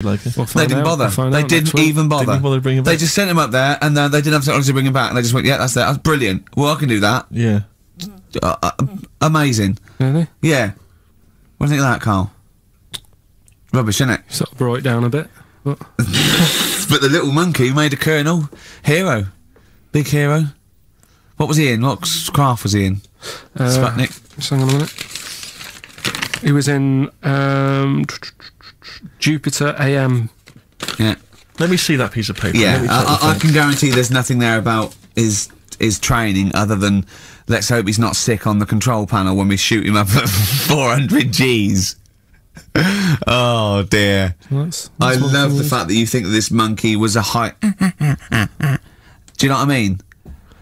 Like it. They didn't bother. They didn't even bother. Didn't bother to bring him back. They just sent him up there, and they didn't have technology to bring him back, and they just went, yeah, that's there. That's brilliant. Well, I can do that. Yeah. Amazing. Really? Yeah. What do you think of that, Carl? Rubbish, innit? Sort of brought it down a bit. But But the little monkey made a colonel. Hero. Big hero. What was he in? What craft was he in? Sputnik. Just hang on a minute. He was in Jupiter AM. Yeah. Let me see that piece of paper. Yeah, I can guarantee there's nothing there about his training other than let's hope he's not sick on the control panel when we shoot him up at 400 Gs. Oh dear. That's I love the fact that you think that this monkey was a high... Do you know what I mean?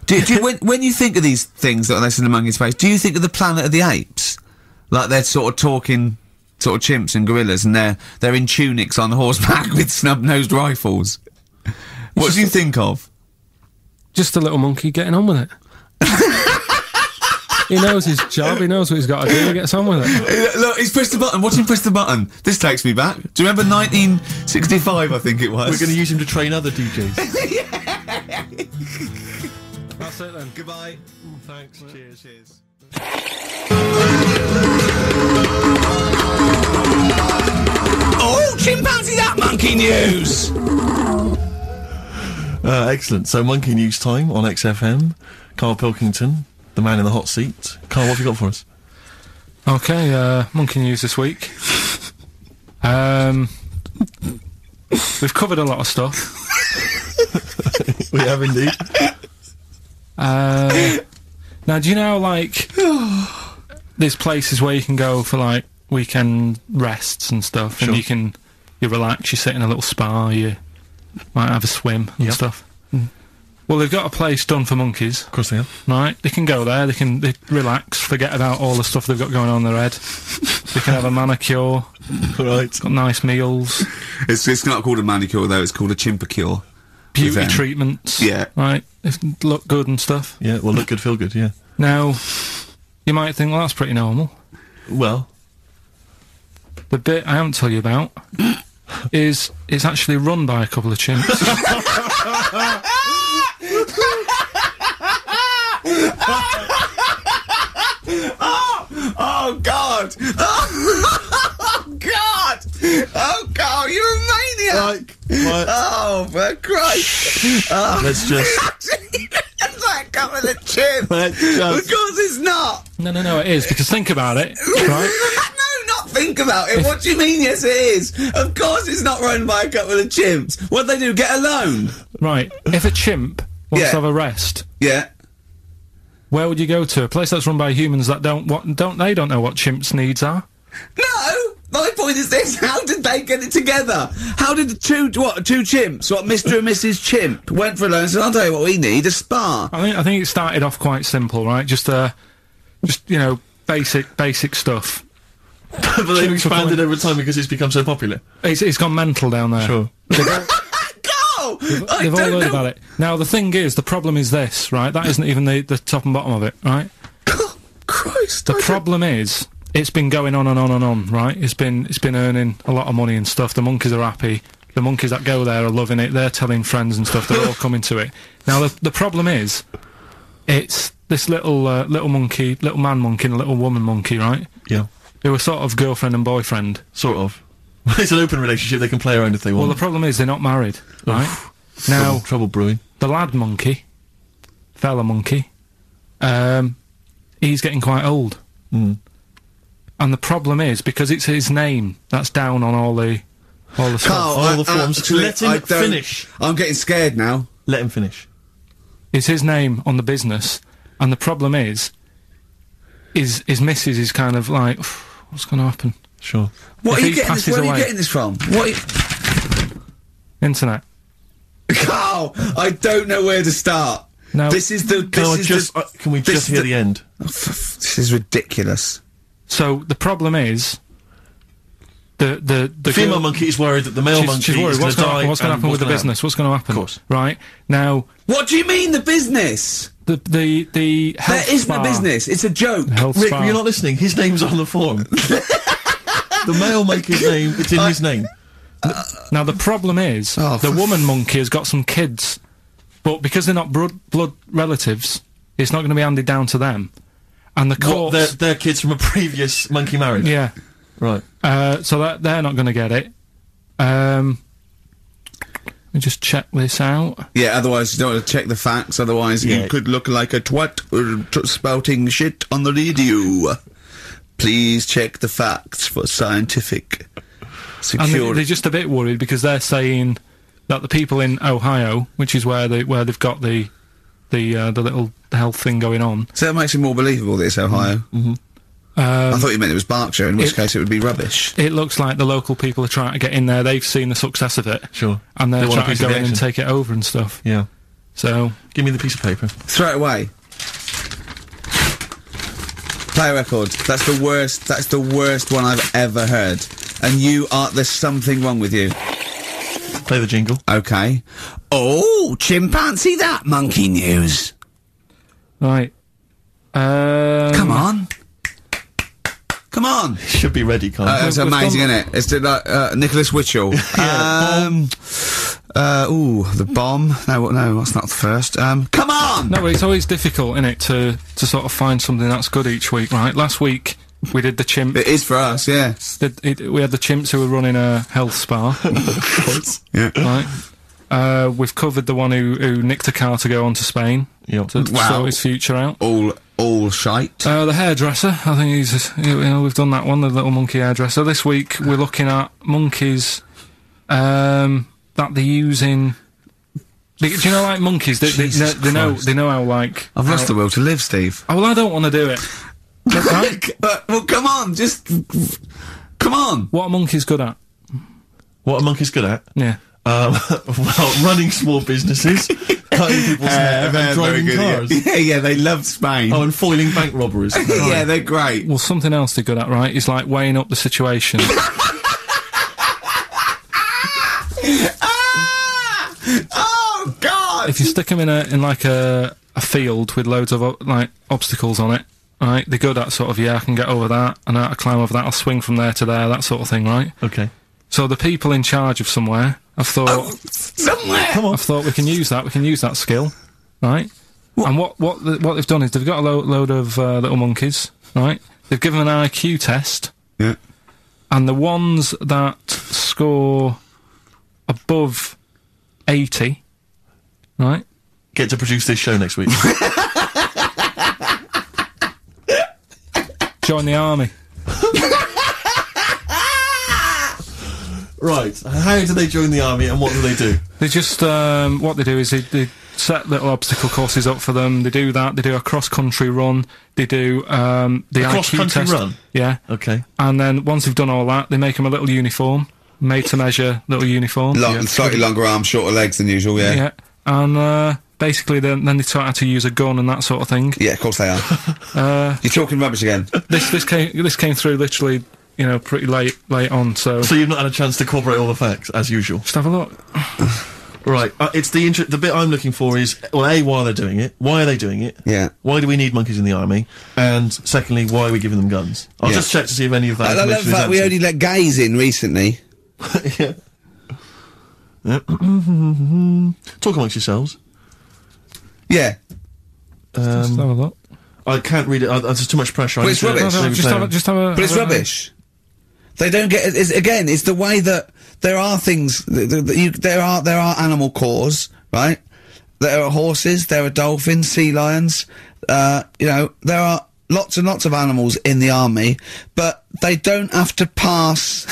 Do you, when you think of these things that are less in the monkey's face, do you think of the Planet of the Apes? Like they're sort of talking, sort of chimps and gorillas, and they're in tunics on horseback with snub-nosed rifles. What do you think of? just a little monkey getting on with it. He knows his job, he knows what he's got to do, he gets on with it. Look, he's pressed the button, watch him press the button. This takes me back. Do you remember 1965, I think it was? We're going to use him to train other DJs. That's it then. Goodbye. Thanks, cheers. Oh, chimpanzee that monkey news! Excellent. So, Monkey News time on XFM. Carl Pilkington, the man in the hot seat. Carl, what have you got for us? Okay, Monkey News this week. We've covered a lot of stuff. We have indeed. Now, do you know, like, there's places where you can go for, like, weekend rests and stuff, Sure. and you relax, you sit in a little spa, you might have a swim and Yep. stuff. Well, they've got a place done for monkeys, Of course they have. right? They can go there, they relax, forget about all the stuff they've got going on in their head. They can have a manicure, Right. got nice meals, It's not called a manicure, though, it's called a chimpacure. beauty them. treatments, Yeah. right? They look good and stuff. Yeah, well, look good, feel good, yeah. Now, you might think, well, that's pretty normal. Well, The bit I haven't told you about is it's actually run by a couple of chimps. Oh, God! Oh, God! Oh, God, you're a maniac! right, Oh, for Christ! Oh. let's just... It's like coming a chimp! Let's Of just... course it's not! No, it is, because think about it, right? No, not think about it. What do you mean, yes it is? Of course it's not run by a couple of chimps. What they do, get a loan? Right, if a chimp wants Yeah. to have a rest, Yeah. where would you go to? A place that's run by humans that don't know what chimps' needs are? No! My point is this, how did they get it together? How did the two chimps, Mr. and Mrs. Chimp, went for a loan and said, I'll tell you what we need, a spa. I think it started off quite simple, right? Just you know, basic stuff. But they've expanded over time because it's become so popular. It's gone mental down there. Sure. Go! I They've all don't heard know. about it. Now, the thing is, the problem is this, right? That isn't even the top and bottom of it, right? Christ. The problem is, it's been going on and on and on, right? It's been earning a lot of money and stuff. The monkeys are happy. The monkeys that go there are loving it. They're telling friends and stuff. They're all coming to it. Now, the problem is, it's this little monkey, little man monkey and a little woman monkey, right? Yeah. They were sort of girlfriend and boyfriend. Sort of. It's an open relationship, they can play around if they Well, want. the problem is they're not married, right? Now, Trouble brewing. the lad monkey, fella monkey, he's getting quite old. Mm. And the problem is, because it's his name that's down on all the stuff. Carl, All the forms. actually, Let him I don't- finish. I'm getting scared now. Let him finish. It's his name on the business, and the problem is, his missus is kind of like, what's going to happen? Sure. What If are you he getting this? passes Where are you away. getting this from? Internet. Carl, I don't know where to start. No. This is the. Can, we this just is hear the end? This is ridiculous. So the problem is, the Female girl- monkey is worried that the male monkey she's worried. is What's going to going die. to happen with the business? What's going to happen? Of course. Right now, What do you mean the business? the health There isn't spa, a business. It's a joke. health Rick, spa. you're not listening. His name's on the form. The male monkey's name, it's in his name. Now the problem is the woman monkey has got some kids, but because they're not blood relatives, it's not going to be handed down to them. And the courts, they're kids from a previous monkey marriage. yeah, Right. so that they're not going to get it. Let me just check this out. Yeah, otherwise you don't want to check the facts, otherwise you could look like a twat spouting shit on the radio. Please check the facts for scientific And security. they're just a bit worried because they're saying that the people in Ohio, which is where they've got the little health thing going on. So that makes it more believable that it's Ohio. I thought you meant it was Berkshire, in which case it would be rubbish. It looks like the local people are trying to get in there. They've seen the success of it. Sure. And they're They want a trying piece to of go the in and action. take it over and stuff. Yeah. So, Give me the piece of paper. Throw it away. Play a record. That's the worst. That's the worst one I've ever heard. And there's something wrong with you. Play the jingle. Okay. Oh, chimpanzee that monkey news. right. Come on. Come on. Should be ready, Carl. That's We've amazing, done- isn't it? It's Nicholas Witchell. The bomb. No, that's not the first. Come on! No, but it's always difficult, isn't it, to sort of find something that's good each week, right? Last week, we did the chimp. It is for us, yeah. We had the chimps who were running a health spa, Yeah. right? We've covered the one who nicked a car to go on to Spain Yep. to Wow. sort his future out. All shite. The hairdresser, I think we've done that one, the little monkey hairdresser. This week we're looking at monkeys that they're using. Do you know, like monkeys? Jesus They know how like. I've lost the will to live, Steve. Oh, well, I don't want to do it. Right? Well, come on, come on. What are monkeys good at? What a monkey's good at? Yeah. Well, running small businesses, cutting people's hair, and driving cars. Yeah, they love Spain. Oh, and foiling bank robberies. yeah, they're great. Well, something else they're good at, right, is like weighing up the situation. Oh God! If you stick them in like a field with loads of like obstacles on it, right, they're good at sort of, I can get over that, and I climb over that, I'll swing from there to there, that sort of thing, right? Okay. So the people in charge of somewhere have thought, Somewhere. Come on. I've thought we can use that skill, right? And what they've done is they've got a load of little monkeys, right? They've given them an IQ test, Yeah. and the ones that score above 80, right? Get to produce this show next week. Join the army. Right. How do they join the army and what do they do? They just, what they do is they set little obstacle courses up for them. They do that. They do a cross-country run. They do the IQ cross-country test. run? Yeah. Okay. And then once they've done all that, they make them a little uniform, made to measure little uniform. Slightly longer arms, shorter legs than usual, yeah. Yeah. And basically then they taught how to use a gun and that sort of thing. Yeah, of course they are. You're talking rubbish again. This came through literally, pretty late on. So So you've not had a chance to corroborate all the facts, as usual. just have a look. Right. It's the bit I'm looking for is, well, A, why are they doing it? Why are they doing it? Yeah. Why do we need monkeys in the army? And secondly, why are we giving them guns? I'll Yeah. just check to see if any of that I love the information is fact we answered. only let gays in recently. Yeah. Talk amongst yourselves. Yeah. Just have a look. I can't read it. There's too much pressure. But it's I need to- rubbish. No, maybe just play have a, it. just have a. But it's have a- rubbish. They don't get. It's the way that there are things. There are animal cores, right? There are horses. There are dolphins, sea lions. There are lots and lots of animals in the army, but they don't have to pass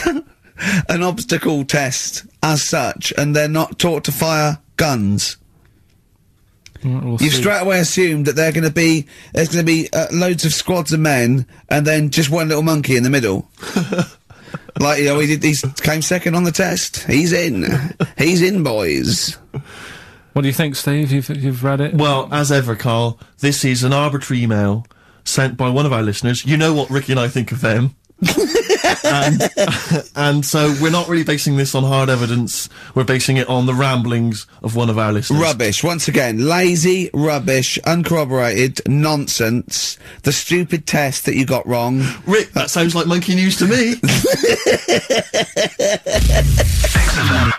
an obstacle test as such, and they're not taught to fire guns. We'll You've see. straight away assumed that there's going to be loads of squads of men and then just one little monkey in the middle. Like, he came second on the test. He's in, boys. What do you think, Steve? You've read it? Well, as ever, Carl, this is an arbitrary email sent by one of our listeners. You know what Ricky and I think of them. and so we're not really basing this on hard evidence. We're basing it on the ramblings of one of our listeners. Rubbish. Once again, lazy, rubbish, uncorroborated, nonsense. The stupid test that you got wrong. Rick, that sounds like monkey news to me. XFM.